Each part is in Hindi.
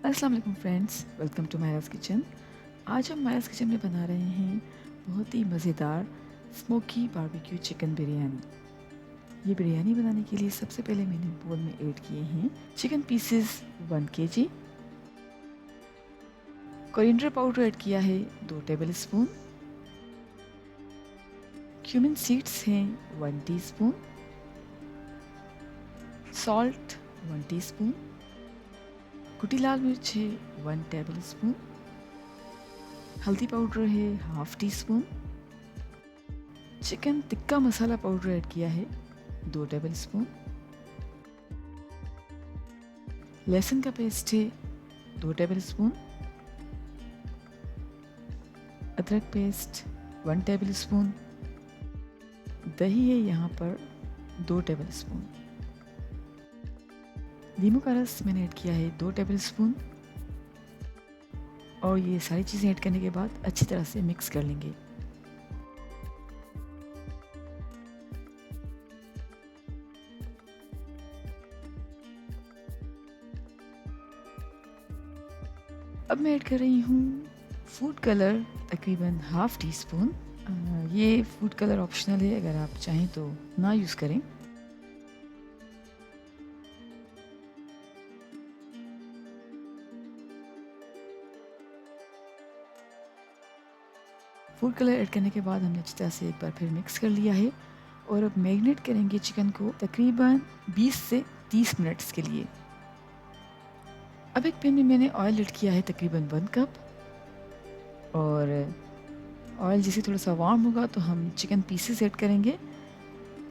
अस्सलाम वालेकुम फ्रेंड्स, वेलकम टू मायराज़ किचन। आज हम मायराज़ किचन में बना रहे हैं बहुत ही मज़ेदार स्मोकी बारबेक्यू चिकन बिरयानी। ये बिरयानी बनाने के लिए सबसे पहले मैंने बोल में ऐड किए हैं chicken pieces 1 KG, coriander powder add किया है 2 टेबल स्पून, क्यूमिन सीड्स हैं 1 टीस्पून, सॉल्ट 1 टीस्पून, कुटी लाल मिर्च है 1 टेबल स्पून, हल्दी पाउडर है half teaspoon, chicken tikka masala powder add किया है 2 टेबल स्पून, लहसुन का पेस्ट है 2 टेबल स्पून, अदरक पेस्ट 1 टेबल स्पून, दही है यहाँ पर 2 टेबल स्पून, नींबू का रस मैंने ऐड किया है 2 टेबल स्पून और ये सारी चीज़ें ऐड करने के बाद अच्छी तरह से मिक्स कर लेंगे। अब मैं ऐड कर रही हूँ फूड कलर तकरीबन हाफ टी स्पून। ये फूड कलर ऑप्शनल है, अगर आप चाहें तो ना यूज़ करें। फूड कलर ऐड करने के बाद हमने अच्छी तरह से एक बार फिर मिक्स कर लिया है और अब मैरिनेट करेंगे चिकन को तकरीबन 20 से 30 मिनट्स के लिए। अब एक पैन में मैंने ऑयल ऐड किया है तकरीबन 1 कप और ऑयल जैसे थोड़ा सा वार्म होगा तो हम चिकन पीसेस ऐड करेंगे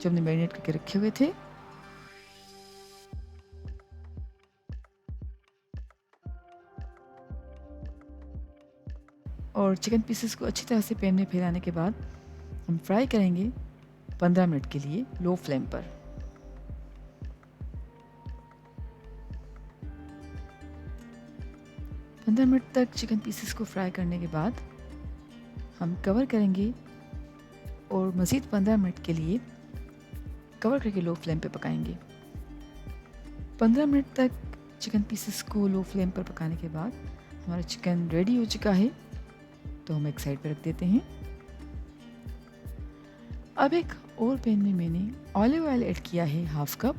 जो हमने मैरिनेट करके रखे हुए थे। और चिकन पीसेस को अच्छी तरह से पैन में फैलाने के बाद हम फ्राई करेंगे 15 मिनट के लिए लो फ्लेम पर। पंद्रह मिनट तक चिकन पीसेस को फ्राई करने के बाद हम कवर करेंगे और मज़ीद 15 मिनट के लिए कवर करके लो फ्लेम पे पकाएंगे। 15 मिनट तक चिकन पीसेस को लो फ्लेम पर पकाने के बाद हमारा चिकन रेडी हो चुका है, तो हम एक साइड पे रख देते हैं। अब एक और पैन में मैंने ऑलिव ऑयल ऐड किया है हाफ कप।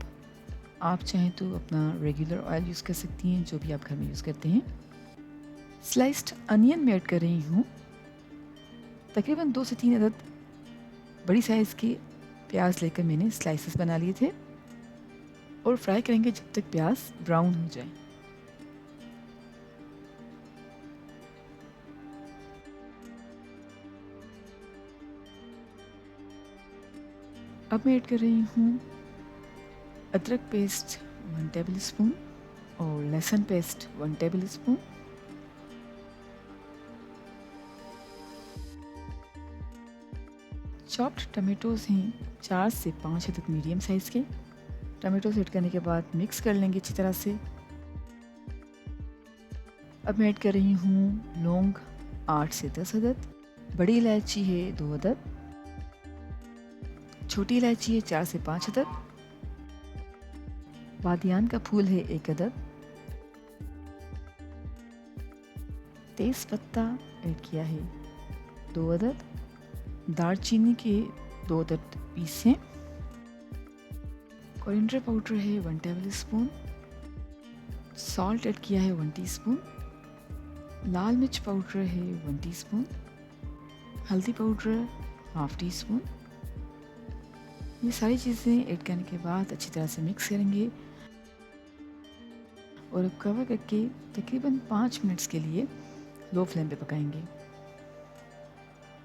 आप चाहें तो अपना रेगुलर ऑयल यूज़ कर सकती हैं, जो भी आप घर में यूज़ करते हैं। स्लाइस्ड अनियन में ऐड कर रही हूँ, तकरीबन 2 से 3 अदद बड़ी साइज़ के प्याज लेकर मैंने स्लाइसेस बना लिए थे और फ्राई करेंगे जब तक प्याज ब्राउन हो जाए। अब मैं ऐड कर रही हूँ अदरक पेस्ट 1 टेबल स्पून और लहसुन paste 1 table spoon, chopped tomatoes हैं 4 से 5 अदद मीडियम साइज़ के। टमाटोज ऐड करने के बाद मिक्स कर लेंगे अच्छी तरह से। अब मैं ऐड कर रही हूँ लौंग 8 से 10 अदद, बड़ी इलायची है 2 अदद, छोटी इलायची है 4 से 5 अदद, बादियान का फूल है 1 अदद, तेज़ पत्ता ऐड किया है 2 अदद, दालचीनी के 2 अदद पीस हैं, कोरिएंडर पाउडर है 1 टेबल स्पून, सॉल्ट ऐड किया है 1 टीस्पून, लाल मिर्च पाउडर है 1 टीस्पून, हल्दी पाउडर हाफ टी स्पून। ये सारी चीज़ें ऐड करने के बाद अच्छी तरह से मिक्स करेंगे और अब कवर करके तकरीबन 5 मिनट्स के लिए लो फ्लेम पे पकाएंगे।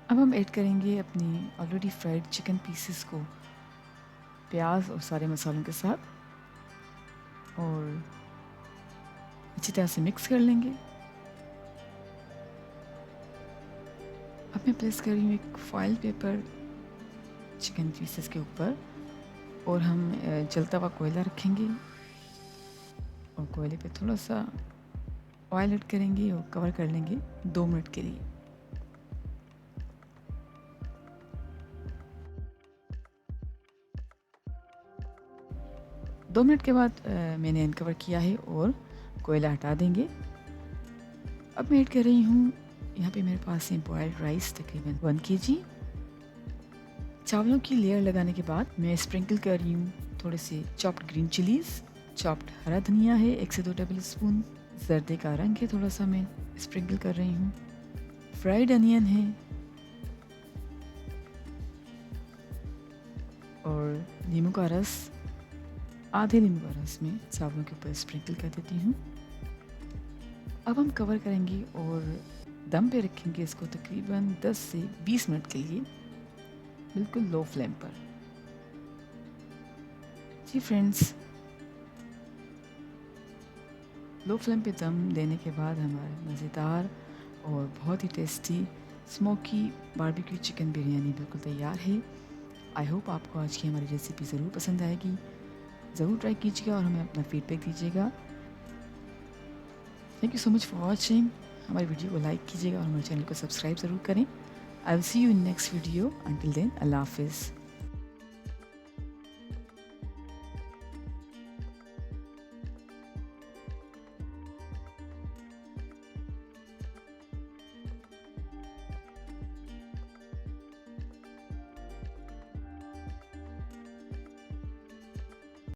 अब हम ऐड करेंगे अपनी ऑलरेडी फ्राइड चिकन पीसेस को प्याज और सारे मसालों के साथ और अच्छी तरह से मिक्स कर लेंगे। अब मैं प्लेस कर रही हूँ एक फॉइल पेपर चिकन पीसेस के ऊपर और हम जलता हुआ कोयला रखेंगे और कोयले पे थोड़ा सा ऑयल ऐड करेंगे और कवर कर लेंगे 2 मिनट के लिए। 2 मिनट के बाद मैंने अनकवर किया है और कोयला हटा देंगे अब मैं ऐड कर रही हूँ, यहाँ पे मेरे पास है बॉयल्ड राइस तकरीबन 1 kg। चावलों की लेयर लगाने के बाद मैं स्प्रिंकल कर रही हूँ थोड़े से चॉप्ड ग्रीन चिलीज़, चॉप्ड हरा धनिया है 1 से 2 टेबल स्पून, जर्दे का रंग है थोड़ा सा मैं स्प्रिंकल कर रही हूँ, फ्राइड अनियन है और नींबू का रस, आधे नींबू का रस में चावलों के ऊपर स्प्रिंकल कर देती हूँ। अब हम कवर करेंगे और दम पे रखेंगे इसको तकरीबन 10 से 20 मिनट के लिए, बिल्कुल लो फ्लेम पर। जी फ्रेंड्स, लो फ्लेम पे दम देने के बाद हमारा मज़ेदार और बहुत ही tasty smoky barbecue chicken biryani बिल्कुल तैयार है। आई होप आपको आज की हमारी रेसिपी ज़रूर पसंद आएगी, ज़रूर ट्राई कीजिएगा और हमें अपना फीडबैक दीजिएगा। Thank you so much for watching. हमारी वीडियो को लाइक कीजिएगा और हमारे चैनल को सब्सक्राइब ज़रूर करें। I will see you in next video. Until then, Allah हाफिज़।